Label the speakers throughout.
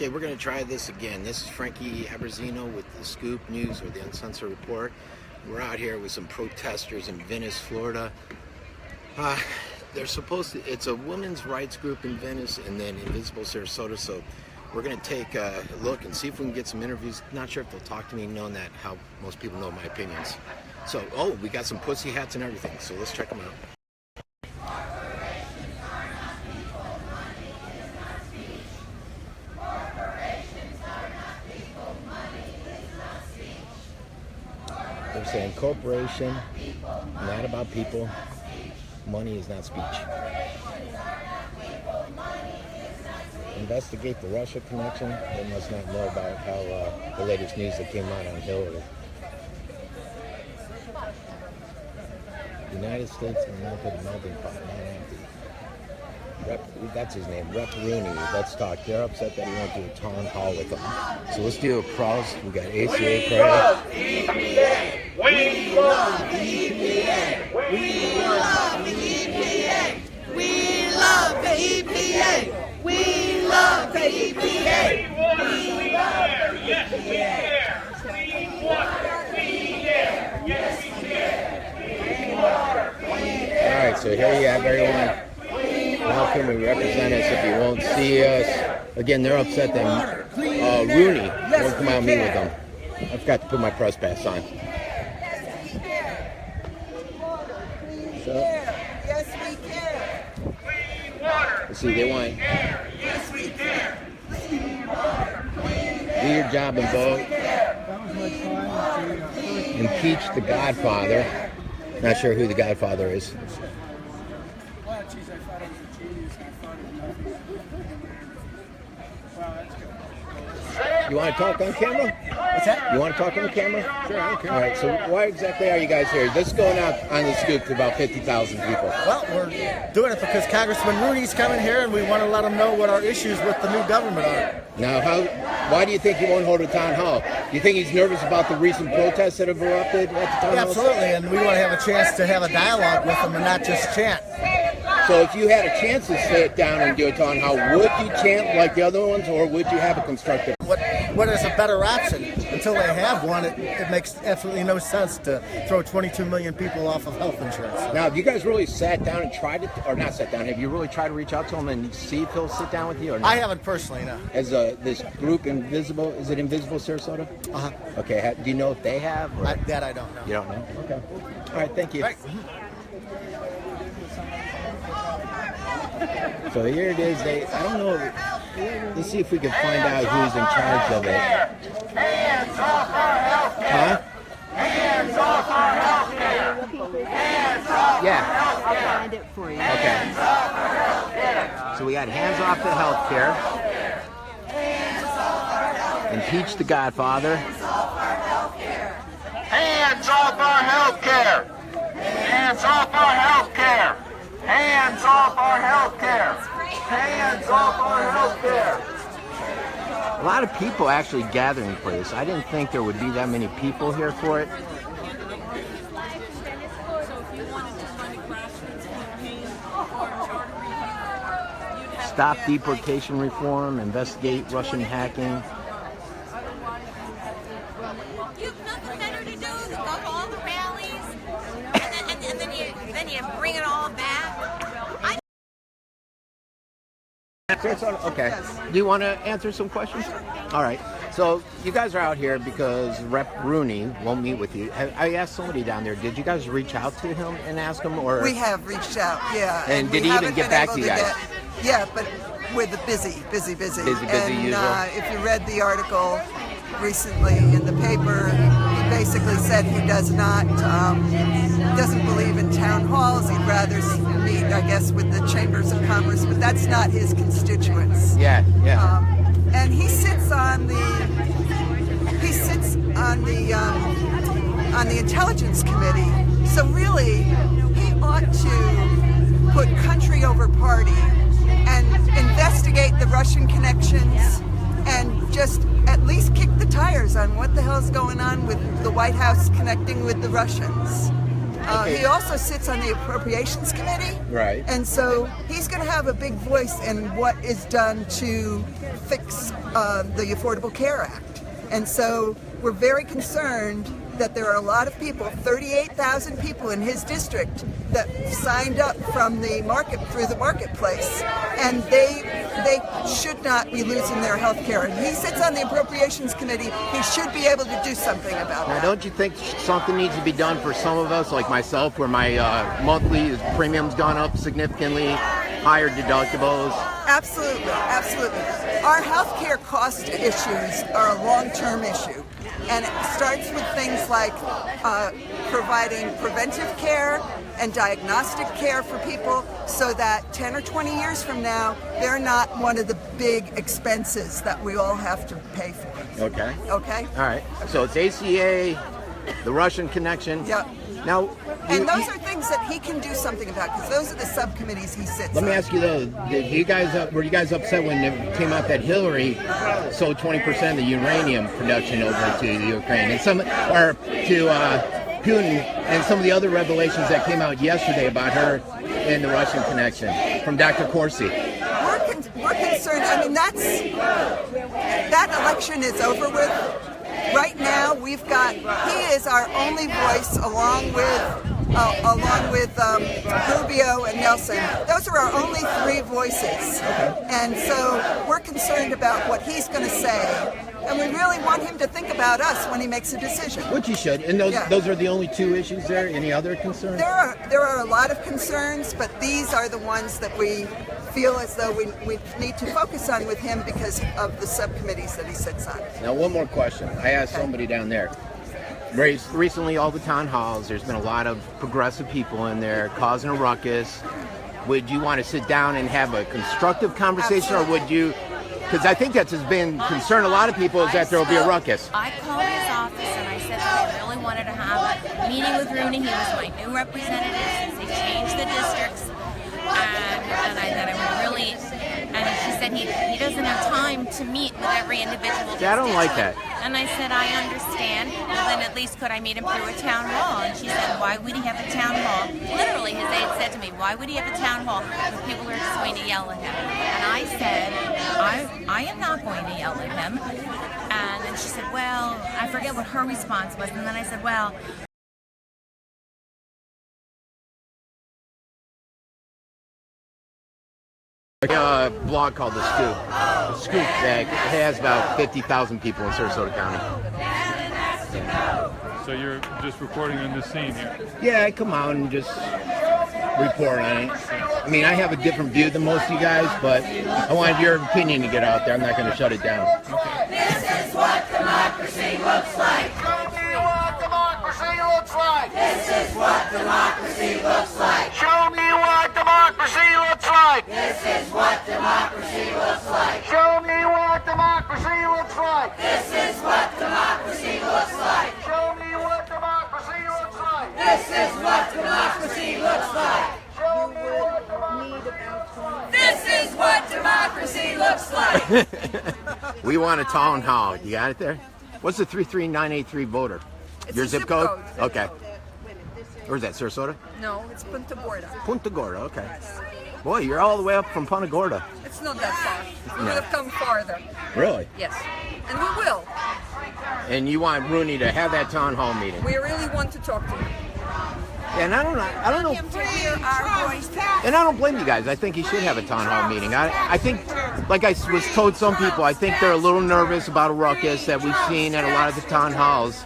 Speaker 1: Okay, we're going to try this again. This is Frankie Aberzino with the Scoop News, or the Uncensored Report. We're out here with some protesters in Venice, Florida. They're supposed to, it's a women's rights group in Venice and then Invisible Sarasota, so we're going to take a look and see if we can get some interviews. Not sure if they'll talk to me, knowing that how most people know my opinions. So, oh, we got some pussy hats and everything, so let's check them out. They're saying corporation, not about people. Money is not speech. Investigate the Russia connection. They must not know about how the latest news that came out on Hillary. United States of America, the melting pot, not empty. That's his name, Rep Rooney. Let's talk. They're upset that he won't do a town hall with them. So let's do a cross. We got ACA credit.
Speaker 2: We love EPA. We love EPA. We love the EPA. We love the EPA. We love the EPA. Clean water, clean air. Yes, we can. Clean water, clean air.
Speaker 1: All right, so here you have everyone. Welcome. We represent us. If you won't see us, again, they're upset that Rooney won't come out and meet with them. I forgot to put my press pass on. So,
Speaker 2: Yes, we can.
Speaker 1: let's see, they want
Speaker 2: Yes, we can.
Speaker 1: do your job and vote. Impeach the Godfather. Not sure who the Godfather is. You want to talk on camera?
Speaker 3: What's that?
Speaker 1: You want to talk on camera?
Speaker 3: Sure, I don't care.
Speaker 1: All right, so why exactly are you guys here? This is going out on the Scoop to about 50,000 people.
Speaker 3: Well, we're doing it because Congressman Rooney's coming here, and we want to let him know what our issues with the new government are.
Speaker 1: Now, why do you think he won't hold a town hall? Do you think he's nervous about the recent protests that have erupted at the town hall?
Speaker 3: Absolutely, and we want to have a chance to have a dialogue with him and not just chant.
Speaker 1: So if you had a chance to sit down and do a town hall, would you chant like the other ones, or would you have a constructive?
Speaker 3: What is a better option? Until they have one, it makes absolutely no sense to throw 22 million people off of health insurance.
Speaker 1: Now, have you guys really sat down and tried to, or not sat down, have you really tried to reach out to him and see if he'll sit down with you or not?
Speaker 3: I haven't personally, no.
Speaker 1: As this group, Invisible, is it Invisible Sarasota?
Speaker 3: Uh-huh.
Speaker 1: Okay, do you know if they have? Or?
Speaker 3: That I don't know.
Speaker 1: You don't know? Okay. All right, thank you.
Speaker 3: Right.
Speaker 1: So here it is. I don't know. Let's see if we can find out who's in charge of it.
Speaker 2: Hands off our health care.
Speaker 1: Huh?
Speaker 2: Hands off our health care. Hands off
Speaker 1: Yeah.
Speaker 2: health care.
Speaker 4: I'll find it for you.
Speaker 1: Okay.
Speaker 2: Hands off our health care.
Speaker 1: So we got hands off the health care. Impeach the Godfather.
Speaker 2: Hands off our health care. Hands off our health care. Hands off our health care. Hands off our health care. Hands off our health care.
Speaker 1: A lot of people actually gathering for this. I didn't think there would be that many people here for it. Stop deportation reform, investigate Russian hacking.
Speaker 5: You've nothing better to do than go to all the rallies, and then you bring it all back.
Speaker 1: Okay. Do you want to answer some questions? All right. So you guys are out here because Rep Rooney won't meet with you. I asked somebody down there, did you guys reach out to him and ask him? Or
Speaker 6: We have reached out, yeah.
Speaker 1: And did
Speaker 6: we
Speaker 1: he even
Speaker 6: haven't
Speaker 1: get
Speaker 6: been
Speaker 1: back
Speaker 6: able
Speaker 1: to you guys?
Speaker 6: Yeah, but with the busy.
Speaker 1: Busy
Speaker 6: And
Speaker 1: usual.
Speaker 6: if you read the article recently in the paper, he basically said he doesn't believe in town halls. He'd rather meet, I guess, with the chambers of commerce, but that's not his constituents.
Speaker 1: Yeah.
Speaker 6: And he sits on the intelligence committee. So really, he ought to put country over party and investigate the Russian connections and just at least kick the tires on what the hell's going on with the White House connecting with the Russians. He also sits on the Appropriations Committee.
Speaker 1: Right.
Speaker 6: And so he's going to have a big voice in what is done to fix the Affordable Care Act. And so we're very concerned that there are a lot of people, 38,000 people in his district, that signed up from the market through the marketplace, and they should not be losing their health care. And he sits on the Appropriations Committee. He should be able to do something about
Speaker 1: Now,
Speaker 6: that.
Speaker 1: don't you think something needs to be done for some of us, like myself, where my monthly premium's gone up significantly, higher deductibles?
Speaker 6: Absolutely, absolutely. Our healthcare cost issues are a long-term issue, and it starts with things like providing preventive care and diagnostic care for people so that 10 or 20 years from now, they're not one of the big expenses that we all have to pay for.
Speaker 1: Okay.
Speaker 6: Okay?
Speaker 1: All right. So it's ACA, the Russian connection.
Speaker 6: Yep.
Speaker 1: Now,
Speaker 6: And those are things that he can do something about, because those are the subcommittees he sits
Speaker 1: let
Speaker 6: on.
Speaker 1: me ask you though, were you guys upset when it came out that Hillary sold 20% of the uranium production over to the Ukraine and to Putin, and some of the other revelations that came out yesterday about her and the Russian connection from Dr. Corsi?
Speaker 6: We're concerned. I mean, that election is over with. Right now, he is our only voice, along with Rubio and Nelson. Those are our only three voices. And so we're concerned about what he's going to say. And we really want him to think about us when he makes a decision.
Speaker 1: Which he should. And those are the only two issues there? Any other concerns?
Speaker 6: There are a lot of concerns, but these are the ones that we feel as though we need to focus on with him because of the subcommittees that he sits on.
Speaker 1: Now, one more question. I asked somebody down there. Recently, all the town halls, there's been a lot of progressive people in there causing a ruckus. Would you want to sit down and have a constructive conversation,
Speaker 6: Absolutely.
Speaker 1: or would you? Because I think that's been concerned a lot of people, is that there will be a ruckus.
Speaker 5: I called his office and I said that I really wanted to have a meeting with Rooney. He was my new representative since they changed the districts. And I would really, and she said he doesn't have time to meet with every individual.
Speaker 1: Yeah, I don't like that.
Speaker 5: And I said, I understand. Well, then at least could I meet him through a town hall? And she said, why would he have a town hall? Literally, his aide said to me, why would he have a town hall if people are just going to yell at him? And I said, I am not going to yell at him. And then she said, well, I forget what her response was. And then I said, well,
Speaker 1: A blog called The Scoop. The Scoop that has about 50,000 people in Sarasota County.
Speaker 4: So you're just reporting on the scene here?
Speaker 1: Yeah, I come out and just report on it. I mean, I have a different view than most of you guys, but I wanted your opinion to get out there. I'm not going to shut it down.
Speaker 7: This is what democracy looks like. This is what democracy looks like.
Speaker 2: Show me what democracy looks like.
Speaker 7: This is what democracy looks like.
Speaker 2: Show me what democracy looks like.
Speaker 7: This is what democracy looks like.
Speaker 2: Show me what democracy looks like.
Speaker 7: This is what democracy looks like.
Speaker 2: Show me what democracy.
Speaker 7: This is what democracy looks like.
Speaker 1: We want a town hall. You got it there? What's the 33983 voter?
Speaker 6: It's
Speaker 1: Your
Speaker 6: a
Speaker 1: zip
Speaker 6: zip
Speaker 1: code?
Speaker 6: code.
Speaker 1: Okay. Where's that, Sarasota?
Speaker 6: No, it's Punta Gorda.
Speaker 1: Punta Gorda, okay. Boy, you're all the way up from Punta Gorda.
Speaker 6: It's not that far. We
Speaker 1: No.
Speaker 6: would have come farther.
Speaker 1: Really?
Speaker 6: Yes. And we will.
Speaker 1: And you want Rooney to have that town hall meeting?
Speaker 6: We really want to talk to him.
Speaker 1: And I don't know.
Speaker 6: To hear our voice.
Speaker 1: And I don't blame you guys. I think he should have a town hall meeting. I think, like I was told some people, I think they're a little nervous about a ruckus that we've seen at a lot of the town halls.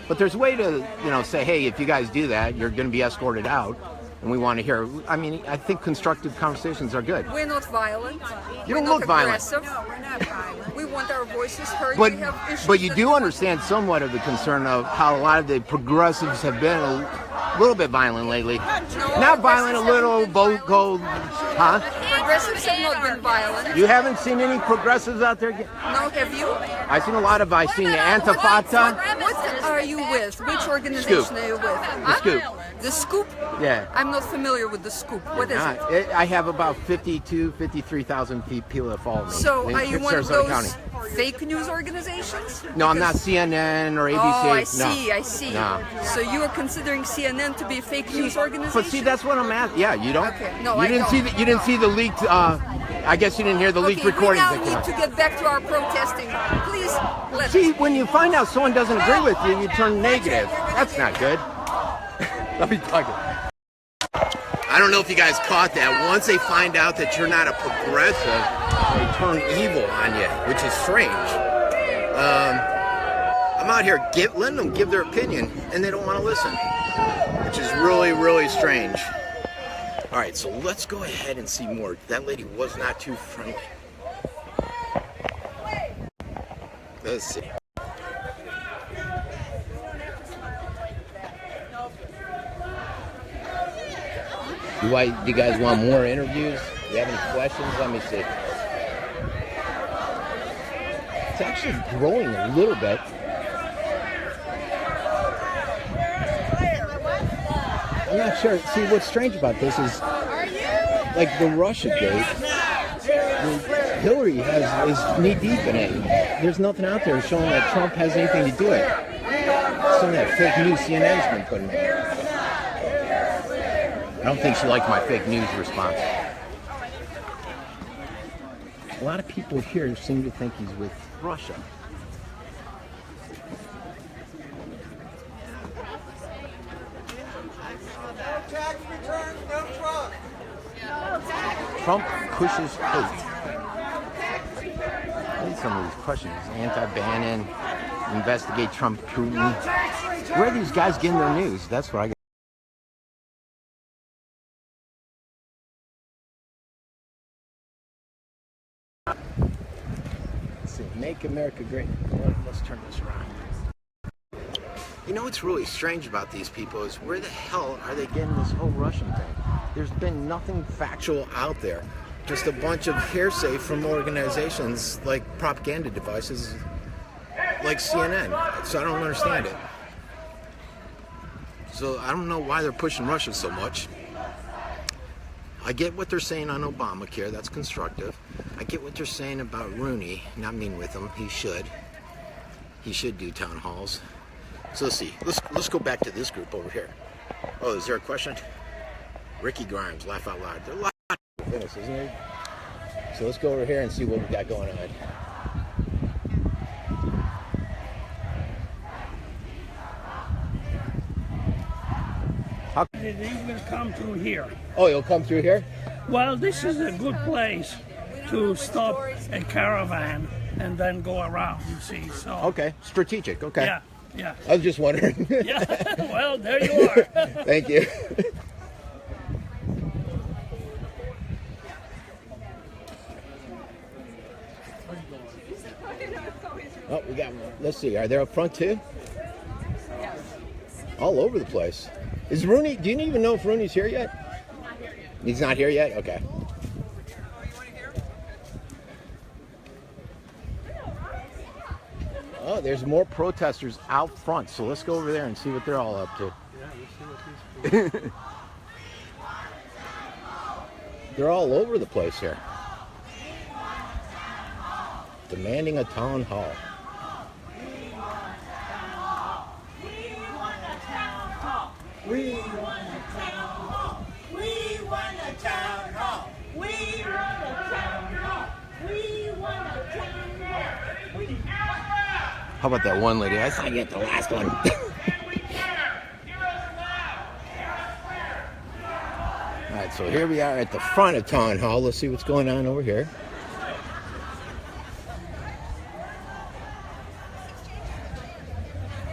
Speaker 1: But there's a way to, say, hey, if you guys do that, you're going to be escorted out. And we want to hear, I mean, I think constructive conversations are good.
Speaker 6: We're not violent.
Speaker 1: You
Speaker 6: We're
Speaker 1: don't
Speaker 6: not
Speaker 1: look violent.
Speaker 6: aggressive. No, we're not violent. We want our voices heard.
Speaker 1: But,
Speaker 6: we have issues
Speaker 1: but you
Speaker 6: that
Speaker 1: do
Speaker 6: we want-
Speaker 1: understand somewhat of the concern of how a lot of the progressives have been a little bit violent lately. Not violent, a little vote gold, huh?
Speaker 6: Progressives have not been violent.
Speaker 1: You haven't seen any progressives out there?
Speaker 6: No, have you?
Speaker 1: I've seen the Antifata.
Speaker 6: What are you with? Which organization
Speaker 1: Scoop.
Speaker 6: are you with?
Speaker 1: The Scoop.
Speaker 6: The Scoop?
Speaker 1: Yeah.
Speaker 6: I'm not familiar with the Scoop. What is it?
Speaker 1: I have about 52,000, 53,000 people that follow me
Speaker 6: So
Speaker 1: in
Speaker 6: are you one of
Speaker 1: Sarasota
Speaker 6: those
Speaker 1: County.
Speaker 8: fake news organizations?
Speaker 1: No, I'm not CNN or ABC.
Speaker 8: Oh, I see,
Speaker 1: no.
Speaker 8: I see.
Speaker 1: No.
Speaker 8: So you are considering CNN to be a fake news organization?
Speaker 1: But see, that's what I'm at. Yeah, you don't.
Speaker 8: Okay. No,
Speaker 1: you
Speaker 8: I
Speaker 1: didn't
Speaker 8: don't.
Speaker 1: see the, you didn't see the leaked. I guess you didn't hear the leaked recordings.
Speaker 8: We now need to get back to our protesting. Please, let's.
Speaker 1: See, when you find out someone doesn't agree with you, you turn negative. That's not good. Let me talk. I don't know if you guys caught that. Once they find out that you're not a progressive, they turn evil on you, which is strange. I'm out here letting them give their opinion, and they don't want to listen, which is really, really strange. All right, so let's go ahead and see more. That lady was not too friendly. Let's see. Do you guys want more interviews? Do you have any questions? Let me see. It's actually growing a little bit. I'm not sure. See, what's strange about this is, like the Russia gate, Hillary is knee deep in it. There's nothing out there showing that Trump has anything to do with it. Some of that fake news CNN's been putting out. I don't think she liked my fake news response. A lot of people here seem to think he's with Russia.
Speaker 2: Tax returns, no Trump.
Speaker 1: Trump pushes hate. I need some of these questions. Anti-Bannon, investigate Trump Putin. Where are these guys getting their news? That's what I got. Let's see. Make America Great. Let's turn this around. You know what's really strange about these people is where the hell are they getting this whole Russian thing? There's been nothing factual out there. Just a bunch of hearsay from organizations like propaganda devices like CNN. So I don't understand it. So I don't know why they're pushing Russia so much. I get what they're saying on Obamacare. That's constructive. I get what they're saying about Rooney. Not mean with him. He should do town halls. So let's see. Let's go back to this group over here. Oh, is there a question? Ricky Grimes, laugh out loud. There are a lot of Venice, isn't there? So let's go over here and see what we got going on.
Speaker 9: They will come through here.
Speaker 1: Oh, you'll come through here?
Speaker 9: Well, this is a good place to stop a caravan and then go around, you see. So
Speaker 1: Okay, strategic, okay.
Speaker 9: Yeah, yeah.
Speaker 1: I was just wondering.
Speaker 9: Yeah, well, there you are.
Speaker 1: Thank you. Oh, we got one. Let's see, are they up front too?
Speaker 5: Yes.
Speaker 1: All over the place. Is Rooney, do you even know if Rooney's here yet? He's not here yet? Okay. Oh, there's more protesters out front, so let's go over there and see what they're all up to. They're all over the place here. Demanding a town hall.
Speaker 2: We want a town hall. We want a town hall. We want a town hall. We want a town hall.
Speaker 1: How about that one lady? I saw you get the last one. Alright, so here we are at the front of town hall. Let's see what's going on over here.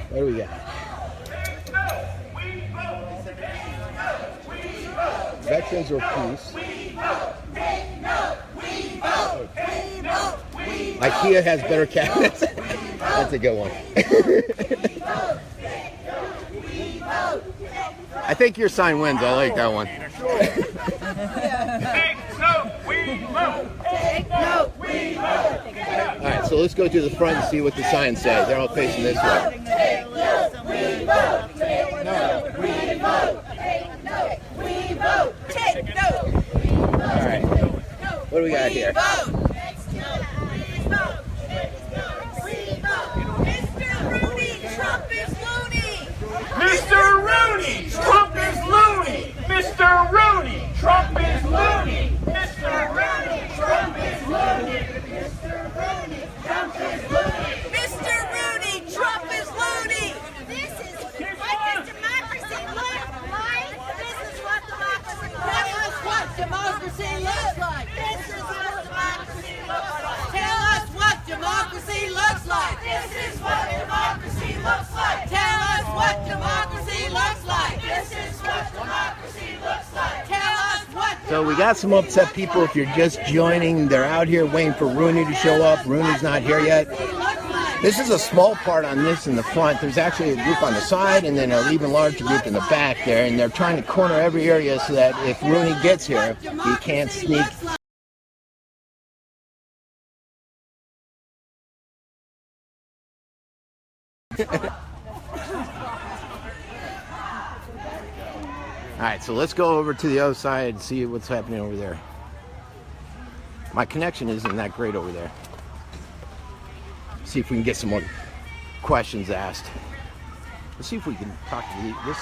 Speaker 1: What do we got? Veterans or peace? IKEA has better cabinets. That's a good one. I think your sign wins. I like that one. All right, so let's go to the front and see what the signs say. They're all facing this way. All right, what do we got here?
Speaker 7: what democracy looks like. This is what democracy looks like. Tell us what.
Speaker 1: So we got some upset people. If you're just joining, they're out here waiting for Rooney to show up. Rooney's not here yet. This is a small part on this in the front. There's actually a group on the side and then an even larger group in the back there. And they're trying to corner every area so that if Rooney gets here, he can't sneak. Alright, so let's go over to the other side and see what's happening over there. My connection isn't that great over there. See if we can get some more questions asked. Let's see if we can talk to them.
Speaker 7: America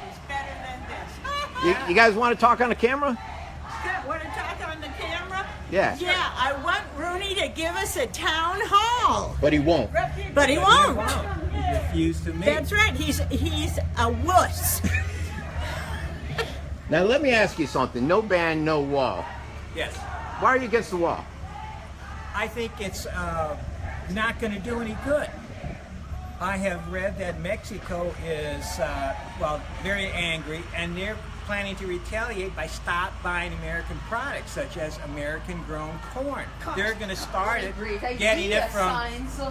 Speaker 7: is better than this.
Speaker 1: You guys want to talk on the camera?
Speaker 7: Want to talk on the camera?
Speaker 1: Yeah.
Speaker 7: Yeah, I want Rooney to give us a town hall.
Speaker 1: But he won't.
Speaker 7: But he won't.
Speaker 10: He refused to meet.
Speaker 7: That's right. He's a wuss.
Speaker 1: Now let me ask you something. No ban, no wall.
Speaker 10: Yes.
Speaker 1: Why are you against the wall?
Speaker 10: I think it's not going to do any good. I have read that Mexico is, very angry, and they're planning to retaliate by stop buying American products, such as American-grown corn. They're going to start it, getting it from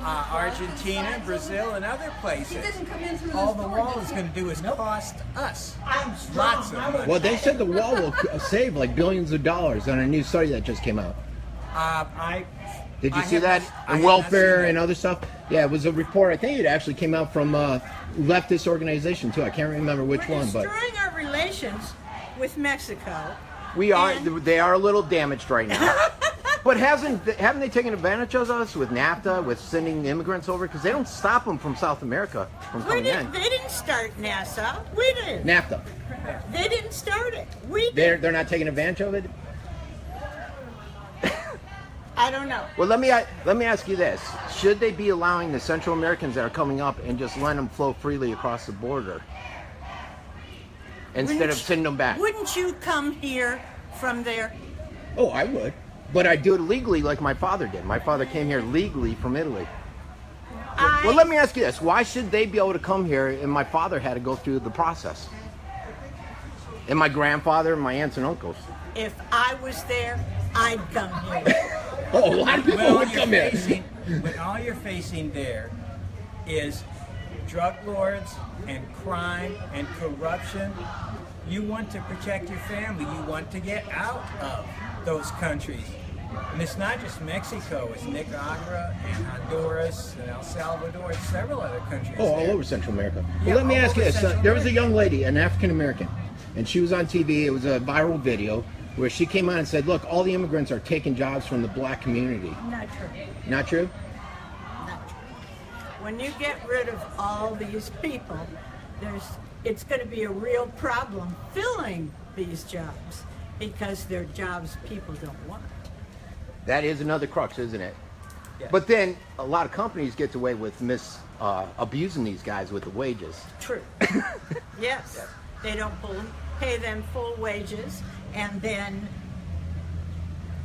Speaker 10: Argentina, Brazil, and other places. All the wall is going to do is cost us lots of money.
Speaker 1: Well, they said the wall will save like billions of dollars on a new study that just came out. Did you see that? And welfare and other stuff? Yeah, it was a report. I think it actually came out from leftist organization too. I can't remember which one, but
Speaker 7: Destroying our relations with Mexico.
Speaker 1: we are. They are a little damaged right now. But haven't they taken advantage of us with NAFTA, with sending immigrants over? Because they don't stop them from South America from coming in.
Speaker 7: They didn't start NASA. We did.
Speaker 1: NAFTA.
Speaker 7: They didn't start it. We did.
Speaker 1: They're not taking advantage of it.
Speaker 7: I don't know.
Speaker 1: Well, let me ask you this: should they be allowing the Central Americans that are coming up and just letting them flow freely across the border instead of sending them back?
Speaker 7: Wouldn't you come here from there?
Speaker 1: Oh, I would, but I do it legally, like my father did. My father came here legally from Italy. Well, let me ask you this: why should they be able to come here, and my father had to go through the process, and my grandfather, and my aunts and uncles?
Speaker 7: If I was there, I'd come here.
Speaker 1: Oh, a lot of people would come here.
Speaker 10: When all you're facing there is drug lords and crime and corruption, you want to protect your family. You want to get out of those countries. And it's not just Mexico, it's Nicaragua and Honduras and El Salvador and several other countries.
Speaker 1: Oh, all over Central America. Well, let me ask you this. There was a young lady, an African American, and she was on TV. It was a viral video where she came out and said, look, all the immigrants are taking jobs from the black community.
Speaker 7: Not true.
Speaker 1: Not true?
Speaker 7: Not true. When you get rid of all these people, it's going to be a real problem filling these jobs because they're jobs people don't want.
Speaker 1: That is another crux, isn't it?
Speaker 10: Yes.
Speaker 1: But then a lot of companies get away with abusing these guys with the wages.
Speaker 7: True. Yes. They don't pay them full wages, and then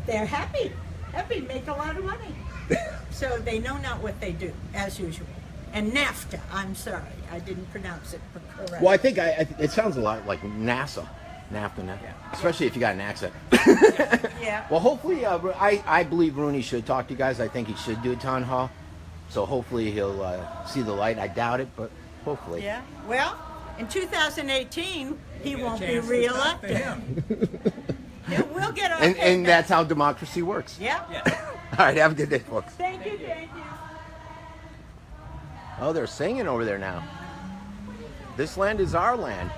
Speaker 7: they're happy, make a lot of money. So they know not what they do, as usual. And NAFTA, I'm sorry, I didn't pronounce it correctly.
Speaker 1: Well, I think it sounds a lot like NASA. NAFTA. Yeah. Especially if you got an accent.
Speaker 7: Yeah.
Speaker 1: Well, hopefully, I believe Rooney should talk to you guys. I think he should do a town hall. So hopefully he'll see the light. I doubt it, but hopefully.
Speaker 7: Yeah. Well, in 2018, he won't be reelected. We'll get our
Speaker 1: and that's how democracy works.
Speaker 7: Yeah.
Speaker 1: All right, have a good day, folks.
Speaker 7: Thank you.
Speaker 1: Oh, they're singing over there now. This land is our land.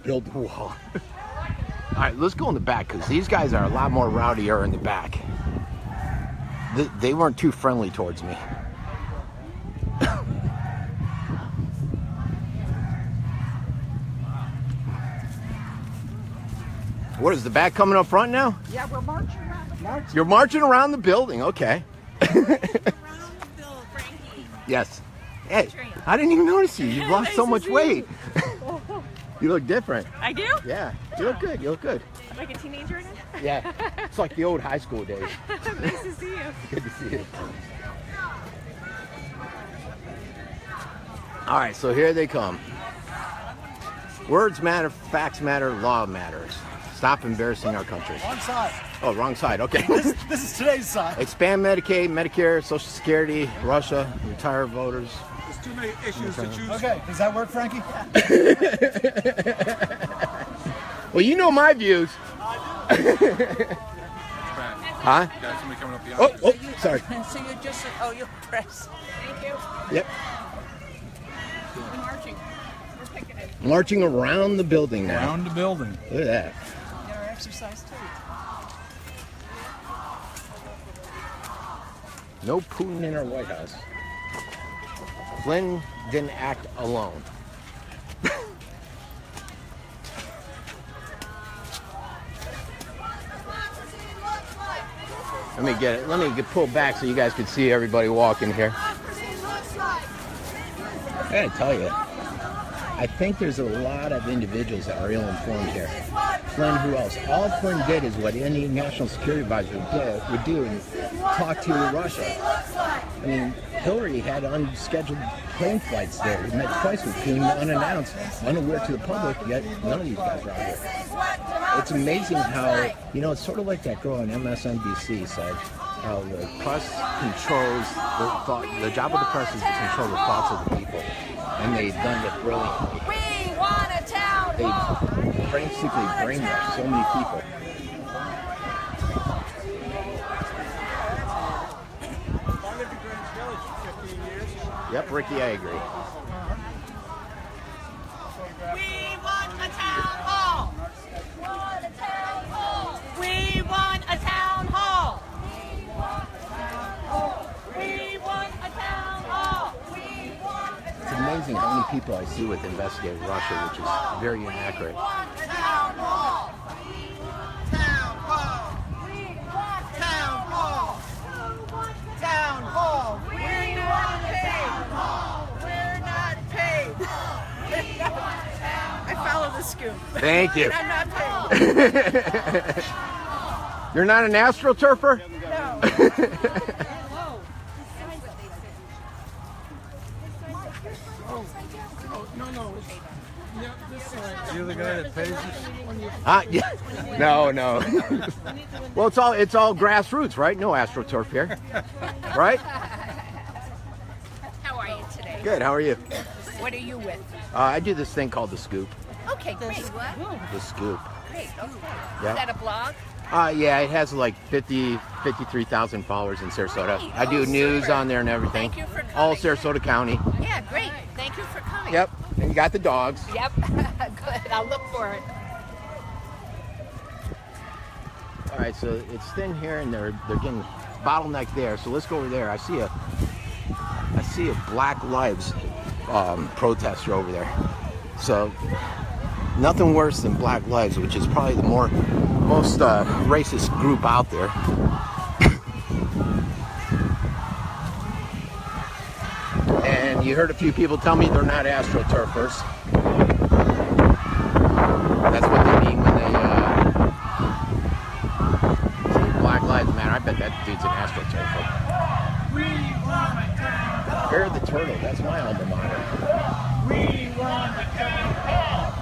Speaker 1: Build the wall. All right, let's go in the back because these guys are a lot more rowdier in the back. They weren't too friendly towards me. What is the back coming up front now?
Speaker 7: Yeah, we're marching around the building.
Speaker 1: You're marching around the building, okay.
Speaker 5: Around the building, Frankie.
Speaker 1: Yes. Hey, I didn't even notice you. You've lost so much weight. You look different.
Speaker 11: I do?
Speaker 1: Yeah, you look good. You look good.
Speaker 11: I'm like a teenager again?
Speaker 1: Yeah, it's like the old high school days.
Speaker 11: Nice to see you.
Speaker 1: Good to see you. All right, so here they come. Words matter, facts matter, law matters. Stop embarrassing our country.
Speaker 3: Wrong side.
Speaker 1: Oh, wrong side. Okay.
Speaker 3: This is today's side.
Speaker 1: Expand Medicaid, Medicare, Social Security, Russia, retire voters.
Speaker 12: There's too many issues to choose.
Speaker 3: Okay, does that work, Frankie?
Speaker 1: Well, you know my views. Huh?
Speaker 12: Got somebody coming up the
Speaker 1: Oh,
Speaker 12: aisle.
Speaker 1: oh, sorry.
Speaker 7: So you just, oh, you press. Thank you.
Speaker 1: Yep.
Speaker 11: We're marching. We're picking it.
Speaker 1: Marching around the building now.
Speaker 12: Around the building.
Speaker 1: Look at that.
Speaker 7: Your exercise too.
Speaker 1: No Putin in our White House. Flynn didn't act alone. Let me get it. Let me get pulled back so you guys can see everybody walking here. I gotta tell you, I think there's a lot of individuals that are ill-informed here. Flynn, who else? All Flynn did is what any national security advisor would do and talk to Russia. I mean, Hillary had unscheduled plane flights there. We met twice with Putin unannounced, unaware to the public, yet none of these guys are out here. It's amazing how, you know, it's sort of like that girl on MSNBC said, how the press controls the thought, the job of the press is to control the thoughts of the people. And they've done it brilliantly.
Speaker 8: We want a town hall.
Speaker 1: They basically brainwashed so many people.
Speaker 12: I lived in Greenwich Village for 15 years.
Speaker 1: Yep, Ricky, I agree.
Speaker 11: We want a town hall. We want a town hall. We want a town hall.
Speaker 1: It's amazing how many people I see with investigating Russia, which is very inaccurate.
Speaker 11: Town hall. Town hall. Town hall. Town hall. We're not paid. We're not paid. I follow the scoop.
Speaker 1: Thank you.
Speaker 11: I'm not paid.
Speaker 1: You're not an astroturfer?
Speaker 11: No.
Speaker 12: You're the guy that pays us?
Speaker 1: Yeah. No. Well, it's all grassroots, right? No astroturf here, right?
Speaker 8: How are you today?
Speaker 1: Good. How are you?
Speaker 8: What are you with?
Speaker 1: I do this thing called the Scoop.
Speaker 8: Okay, great.
Speaker 1: The Scoop.
Speaker 8: Great, okay.
Speaker 1: Yeah.
Speaker 8: Is that a blog?
Speaker 1: Yeah, it has like 53,000 followers in Sarasota. I do news on there and everything.
Speaker 8: Thank you for coming.
Speaker 1: All Sarasota County.
Speaker 8: Yeah, great. Thank you for coming.
Speaker 1: Yep. And you got the dogs.
Speaker 8: Yep. Good. I'll look for it.
Speaker 1: All right, so it's thin here, and they're getting bottlenecked there. So let's go over there. I see a Black Lives protester over there. So nothing worse than Black Lives, which is probably the most racist group out there. And you heard a few people tell me they're not astroturfers. That's what they mean when they say Black Lives Matter. I bet that dude's an astroturfer. Bear the Turtle, that's my alma mater.
Speaker 11: We want a town hall.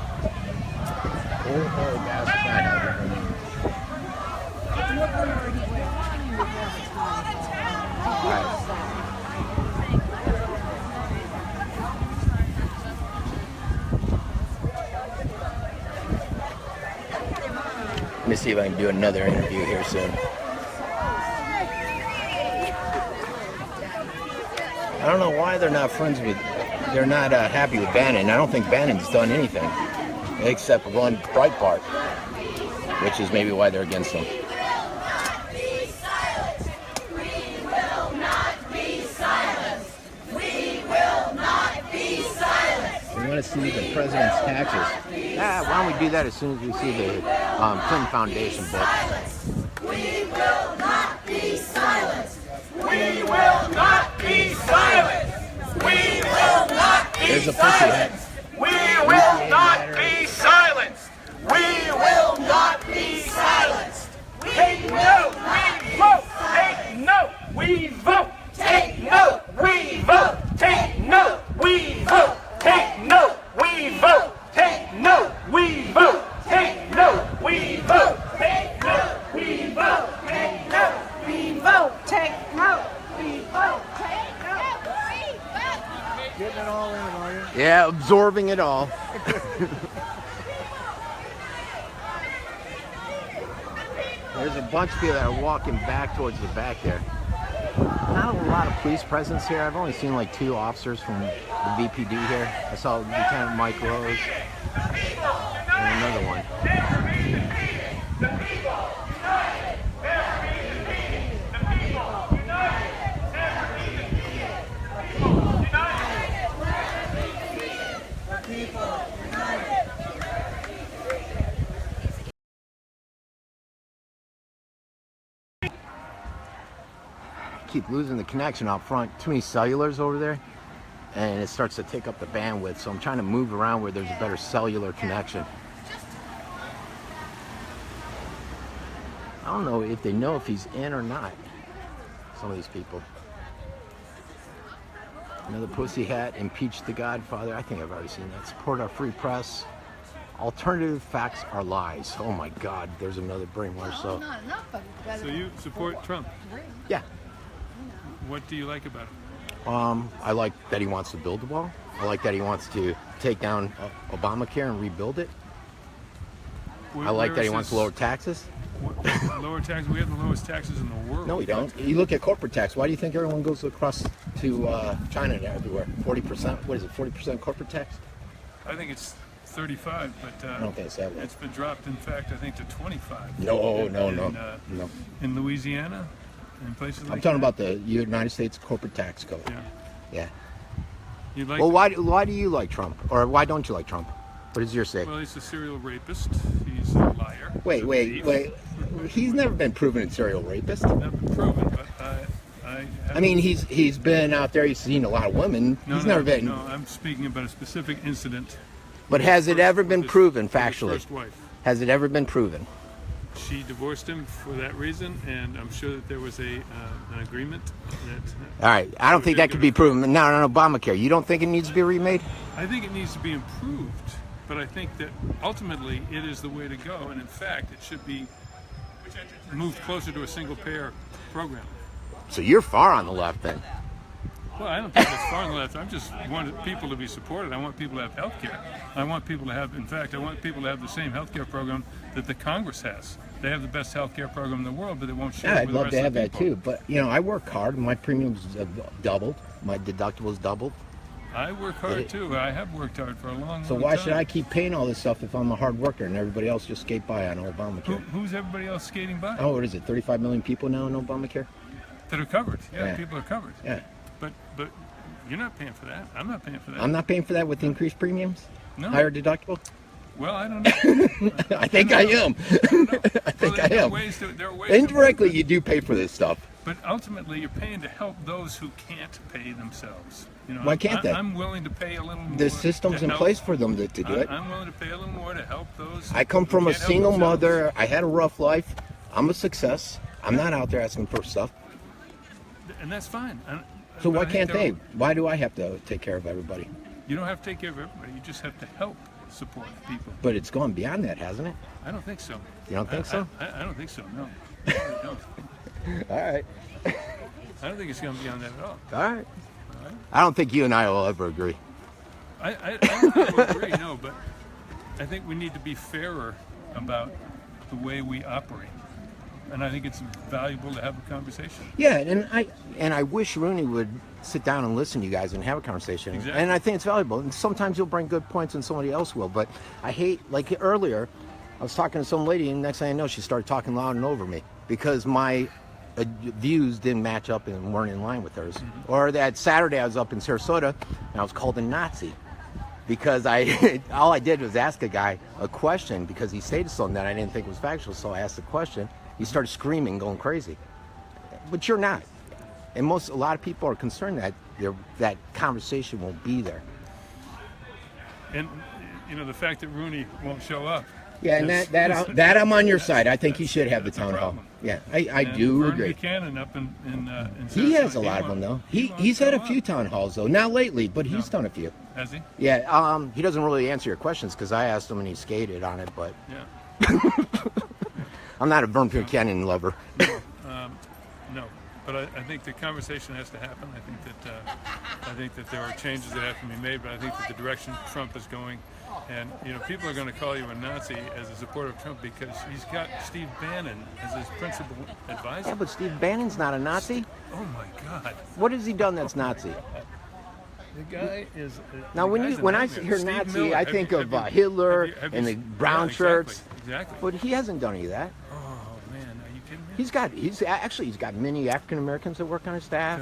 Speaker 1: Oh, that's Let me see if I can do another interview here soon. I don't know why they're not happy with Bannon. I don't think Bannon's done anything except run Breitbart, which is maybe why they're against him. We want to see the president's taxes. Why don't we do that as soon as we see the Clinton Foundation book?
Speaker 11: We will not be silenced. We will not be silenced. We will
Speaker 1: There's a pussy hat.
Speaker 2: We will not be silenced. We will not be silenced. Take note, we vote. Take note, we vote. Take note, we vote. Take note, we vote. Take note, we vote. Take note, we vote. Take note, we vote. Take note, we vote. Take note, we vote. Take note, we vote. Take note, we vote.
Speaker 12: Getting it all in, are you?
Speaker 1: Yeah, absorbing it all. There's a bunch of people that are walking back towards the back there. Not a lot of police presence here. I've only seen like 2 officers from the VPD here. I saw Lieutenant Mike Rose and another one. Keep losing the connection out front. Too many cellulars over there, and it starts to take up the bandwidth. So I'm trying to move around where there's a better cellular connection. I don't know if they know if he's in or not. Some of these people. Another pussy hat. Impeach the Godfather. I think I've already seen that. Support our free press. Alternative facts are lies. Oh my God, there's another brainwash. So
Speaker 4: you support Trump?
Speaker 1: Yeah.
Speaker 4: What do you like about it?
Speaker 1: I like that he wants to build the wall. I like that he wants to take down Obamacare and rebuild it. I like that he wants to lower taxes.
Speaker 4: Lower taxes? We have the lowest taxes in the world.
Speaker 1: No, we don't. You look at corporate tax. Why do you think everyone goes across to China and everywhere? 40%? What is it, 40% corporate tax?
Speaker 4: I think it's 35, but
Speaker 1: I don't think it's that way.
Speaker 4: It's been dropped, in fact, I think to 25.
Speaker 1: No.
Speaker 4: In Louisiana? In places like
Speaker 1: I'm talking about the United States corporate tax code. Yeah.
Speaker 4: You like
Speaker 1: Well, why do you like Trump? Or why don't you like Trump? What does yours say?
Speaker 4: Well, he's a serial rapist. He's a liar.
Speaker 1: Wait. He's never been proven a serial rapist.
Speaker 4: Never been proven, but
Speaker 1: I mean, he's been out there. He's seen a lot of women. He's never been.
Speaker 4: No, I'm speaking about a specific incident.
Speaker 1: But has it ever been proven factually?
Speaker 4: His first wife.
Speaker 1: Has it ever been proven?
Speaker 4: She divorced him for that reason, and I'm sure that there was an agreement that...
Speaker 1: All right, I don't think that could be proven. Not on Obamacare. You don't think it needs to be remade?
Speaker 4: I think it needs to be improved, but I think that ultimately it is the way to go, and in fact, it should be moved closer to a single-payer program.
Speaker 1: So you're far on the left then?
Speaker 4: Well, I don't think that's far on the left. I just want people to be supported. I want people to have health care. I want people to have, in fact, I want people to have the same health care program that the Congress has. They have the best health care program in the world, but they won't share it with the rest of the people.
Speaker 1: I'd love to have that too, but I work hard. My premiums have doubled. My deductibles doubled.
Speaker 4: I work hard too. I have worked hard for a long
Speaker 1: So why should I keep paying all this stuff if I'm a hard worker and everybody else just skate by on Obamacare?
Speaker 4: Who's everybody else skating by?
Speaker 1: Oh, what is it, 35 million people now in Obamacare?
Speaker 4: That are covered. Yeah, people are covered.
Speaker 1: Yeah.
Speaker 4: But you're not paying for that. I'm not paying for that.
Speaker 1: I'm not paying for that with increased premiums?
Speaker 4: No.
Speaker 1: Higher deductible?
Speaker 4: Well, I don't know.
Speaker 1: I think I am. Indirectly, you do pay for this stuff.
Speaker 4: But ultimately, you're paying to help those who can't pay themselves.
Speaker 1: Why can't they?
Speaker 4: I'm willing to pay a little more.
Speaker 1: There's systems in place for them to do it.
Speaker 4: I'm willing to pay a little more to help those.
Speaker 1: I come from a single mother. I had a rough life. I'm a success. I'm not out there asking for stuff.
Speaker 4: And that's fine.
Speaker 1: So why can't they? Why do I have to take care of everybody?
Speaker 4: You don't have to take care of everybody. You just have to help support people.
Speaker 1: But it's gone beyond that, hasn't it?
Speaker 4: I don't think so.
Speaker 1: You don't think so?
Speaker 4: I don't think so, no. I don't.
Speaker 1: All right.
Speaker 4: I don't think it's gone beyond that at all.
Speaker 1: All right. I don't think you and I will ever agree.
Speaker 4: I don't agree, no, but I think we need to be fairer about the way we operate. And I think it's valuable to have a conversation.
Speaker 1: Yeah, and I wish Rooney would sit down and listen to you guys and have a conversation.
Speaker 4: Exactly.
Speaker 1: And I think it's valuable. And sometimes you'll bring good points and somebody else will. But I hate, like earlier, I was talking to some lady and next thing I know, she started talking loud and over me because my views didn't match up and weren't in line with hers. Mm-hmm. Or that Saturday I was up in Sarasota and I was called a Nazi because all I did was ask a guy a question because he stated something that I didn't think was factual. So I asked the question. He started screaming, going crazy. But you're not. And a lot of people are concerned that that conversation won't be there.
Speaker 4: and you know, the fact that Rooney won't show up.
Speaker 1: Yeah, and that I'm on your side. I think he should have the town hall. Yeah, I do agree.
Speaker 4: Buchanan up in
Speaker 1: he has a lot of them though. He's had a few town halls though, not lately, but he's done a few.
Speaker 4: Has he?
Speaker 1: Yeah, he doesn't really answer your questions because I asked him and he skated on it, but
Speaker 4: yeah.
Speaker 1: I'm not a Vern Buchanan lover.
Speaker 4: No, but I think the conversation has to happen. I think that there are changes that have to be made, but I think that the direction Trump is going, and you know, people are going to call you a Nazi as a supporter of Trump because he's got Steve Bannon as his principal advisor.
Speaker 1: Yeah, but Steve Bannon's not a Nazi.
Speaker 4: Oh my God!
Speaker 1: What has he done that's Nazi?
Speaker 4: The guy is.
Speaker 1: Now, when I hear
Speaker 4: Steve
Speaker 1: Nazi,
Speaker 4: Miller,
Speaker 1: I think of Hitler and the brown shirts.
Speaker 4: Exactly.
Speaker 1: But he hasn't done any of that.
Speaker 4: Oh man, are you kidding me?
Speaker 1: He's got many African Americans that work on his staff.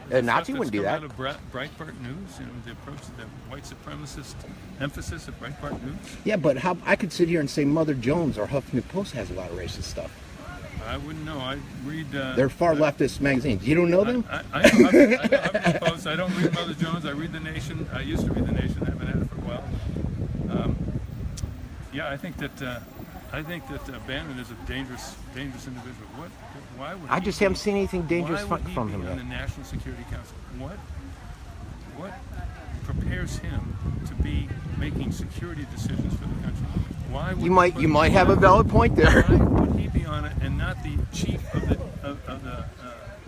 Speaker 4: The
Speaker 1: Nazi wouldn't do that.
Speaker 4: Out of Breitbart News, you know, the approach to the white supremacist emphasis of Breitbart News.
Speaker 1: Yeah, but how I could sit here and say Mother Jones or Huffington Post has a lot of racist stuff.
Speaker 4: I wouldn't know. I read.
Speaker 1: They're far leftist magazines. You don't know them?
Speaker 4: I know Huffington Post. I don't read Mother Jones. I read The Nation. I used to read The Nation. I haven't had it for a while. Yeah, I think that Bannon is a dangerous individual. Why would
Speaker 1: I just haven't seen anything dangerous from him
Speaker 4: yet. On the National Security Council, what prepares him to be making security decisions for the country? Why would
Speaker 1: you might have a valid point there.
Speaker 4: Why would he be on it and not the chief of the?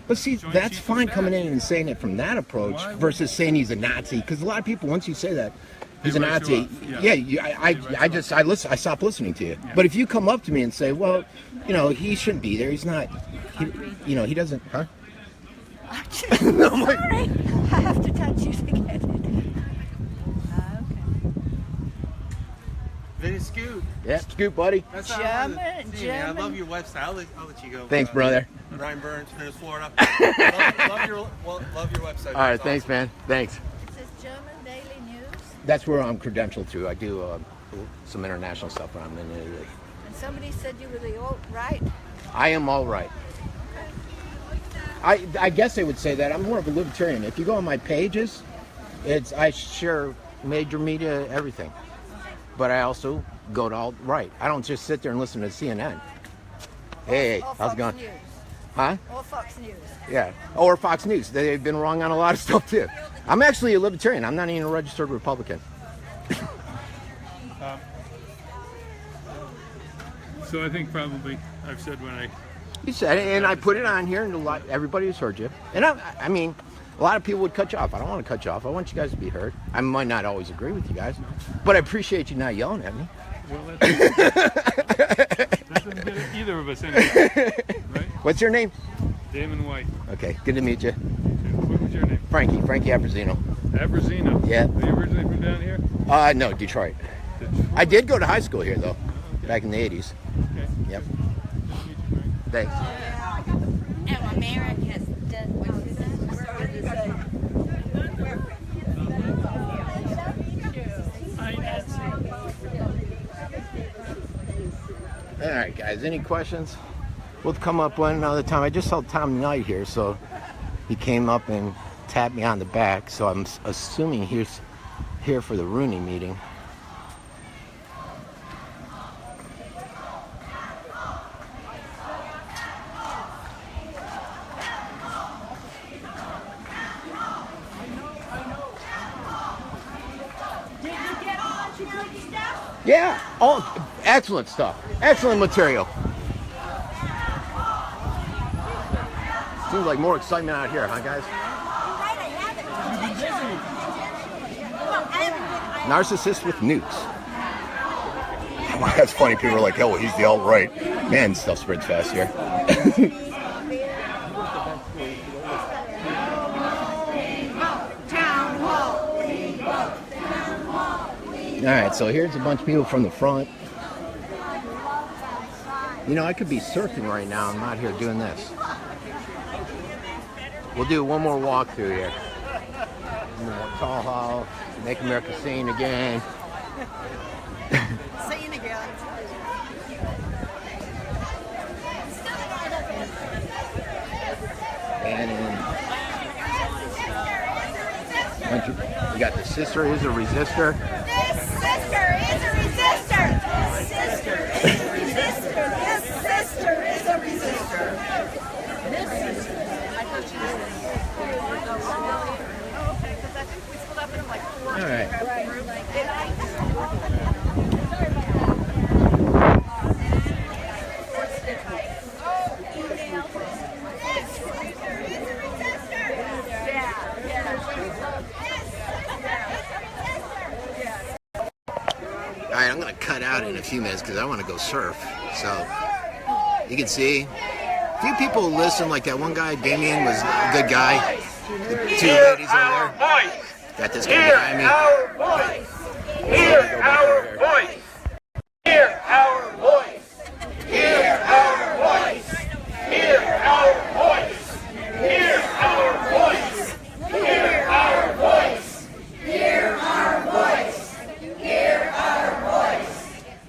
Speaker 1: But see, that's fine coming in and saying it from that approach versus saying he's a Nazi. Because a lot of people, once you say that, he's a Nazi. I stopped listening to you. Yeah. But if you come up to me and say, well, you know, he shouldn't be there. He's not. He doesn't. Huh?
Speaker 11: I'm sorry. I have to touch you to get it.
Speaker 12: Venice Scoop.
Speaker 1: Yeah, Scoop, buddy.
Speaker 12: That's German. I love your website. I'll let you go.
Speaker 1: Thanks, brother.
Speaker 12: Ryan Burns, Venice, Florida. love your website.
Speaker 1: All right, thanks, man. Thanks.
Speaker 11: It says German Daily News.
Speaker 1: That's where I'm credentialed to. I do some international stuff when I'm in Italy.
Speaker 11: And somebody said you were the alt-right.
Speaker 1: I am all right. I guess they would say that. I'm more of a libertarian. If you go on my pages, I share major media, everything. But I also go to alt-right. I don't just sit there and listen to CNN. Hey, how's it going?
Speaker 11: News.
Speaker 1: Huh?
Speaker 11: Or Fox News.
Speaker 1: Yeah, or Fox News. They've been wrong on a lot of stuff too. I'm actually a libertarian. I'm not even a registered Republican.
Speaker 4: So I think probably I've said when I.
Speaker 1: You said it, and I put it on here, and everybody has heard you. And I mean, a lot of people would cut you off. I don't want to cut you off. I want you guys to be heard. I might not always agree with you guys, but I appreciate you not yelling at me.
Speaker 4: Well, that doesn't get either of us anyway, right?
Speaker 1: What's your name?
Speaker 4: Damon White.
Speaker 1: Okay, good to meet you.
Speaker 4: What was your name?
Speaker 1: Frankie Abrazino.
Speaker 4: Abrazino?
Speaker 1: Yeah.
Speaker 4: Are you originally from down here?
Speaker 1: No, Detroit. I did go to high school here, though, back in the 80s.
Speaker 4: Okay.
Speaker 1: Yep. Thanks.
Speaker 5: Now, America's done what you said.
Speaker 1: All right, guys, any questions? We'll come up one another time. I just saw Tom Knight here, so he came up and tapped me on the back, so I'm assuming he's here for the Rooney meeting. Yeah, oh, excellent stuff. Excellent material. Seems like more excitement out here, huh, guys? Narcissist with nukes. That's funny. People are like, "Oh, well, he's the alt-right." Man, stuff spreads fast here. All right, so here's a bunch of people from the front. You know, I could be surfing right now. I'm out here doing this. We'll do one more walk through here. Tall Hall, Make America Sane Again.
Speaker 11: Sane again.
Speaker 1: And we got the Sister is a Resistor. All right. All right, I'm going to cut out in a few minutes because I want to go surf. So you can see a few people listen, like that one guy, Damien, was a good guy. The two ladies over there. Got this guy behind me.
Speaker 2: Our voice. Hear our voice. Hear our voice. Hear our voice. Hear our voice. Hear our voice. Hear our voice. Hear our voice. Hear our voice.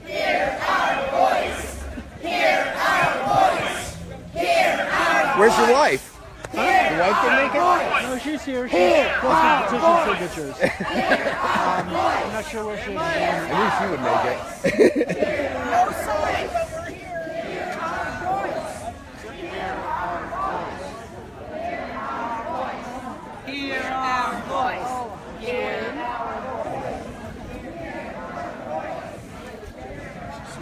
Speaker 2: Hear our voice. Hear our voice. Hear our voice.
Speaker 13: Where's your wife?
Speaker 2: Your
Speaker 13: wife didn't make it?
Speaker 14: No, she's here. She's posting petition signatures. I'm not sure where she is.
Speaker 13: I knew she would make it.
Speaker 2: Hear our voice. Hear our voice.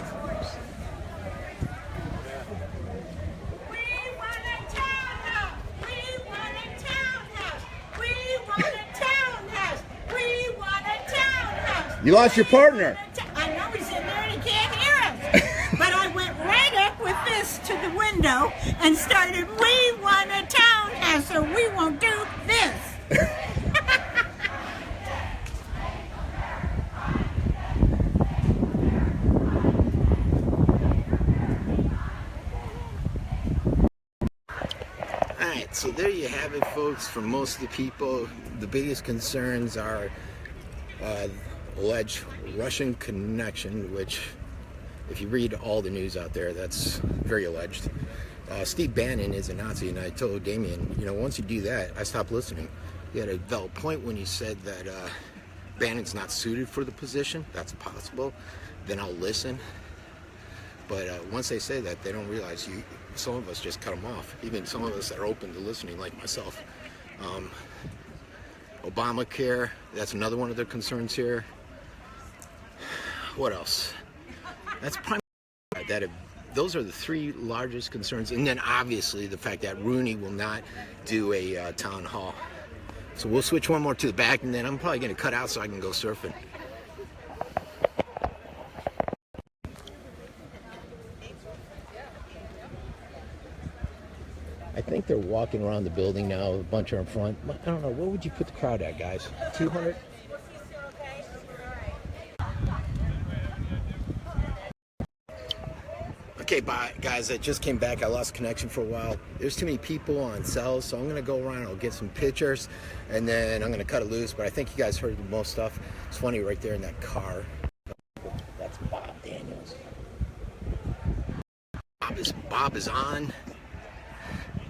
Speaker 13: You lost your partner.
Speaker 7: I know he's in there and he can't hear us. But I went right up with this to the window and started, we want a townhouse or we won't do this.
Speaker 1: Alright, so there you have it, folks. For most of the people, the biggest concerns are alleged Russian connection, which, if you read all the news out there, that's very alleged. Steve Bannon is a Nazi, and I told Damien, you know, once you do that, I stopped listening. You had a valid point when you said that Bannon's not suited for the position. That's possible. Then I'll listen. But once they say that, they don't realize some of us just cut them off. Even some of us that are open to listening, like myself. Obamacare, that's another one of their concerns here. What else? That's primarily that. Those are the three largest concerns. And then obviously the fact that Rooney will not do a town hall. So we'll switch one more to the back, and then I'm probably going to cut out so I can go surfing. I think they're walking around the building now. A bunch are in front. I don't know. What would you put the crowd at, guys? 200? Okay, bye, guys. I just came back. I lost connection for a while. There's too many people on cells, so I'm going to go around. I'll get some pictures, and then I'm going to cut it loose. But I think you guys heard the most stuff. It's funny right there in that car. That's Bob Daniels. Bob is on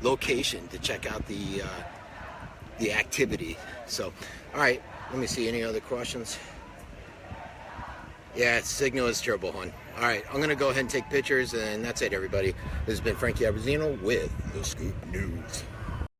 Speaker 1: location to check out the activity. So, all right. Let me see. Any other questions? Yeah, signal is terrible, hon. All right, I'm going to go ahead and take pictures, and that's it, everybody. This has been Frankie Abruzzino with The Scoop News.